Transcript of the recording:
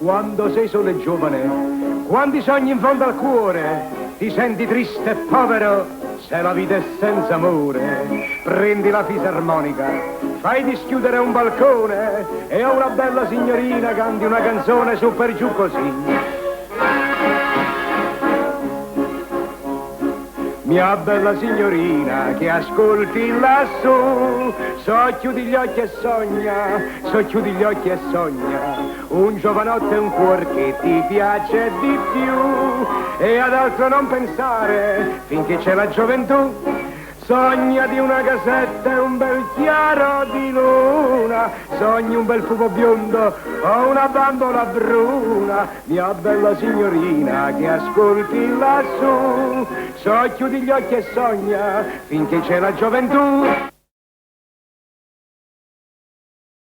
Quando sei solo e giovane, quando i sogni in fondo al cuore, ti senti triste e povero se la vita è senza amore. Prendi la fisarmonica, fai dischiudere un balcone e a una bella signorina canti una canzone su per giù così. Mia bella signorina che ascolti lassù, socchiudi gli occhi e sogna, socchiudi gli occhi e sogna, un giovanotto e un cuor che ti piace di più, e ad altro non pensare finché c'è la gioventù. Sogna di una casetta e un bel chiaro di luna, sogni un bel fumo biondo o una bambola bruna. Mia bella signorina che ascolti lassù, socchiudi gli occhi e sogna finché c'è la gioventù.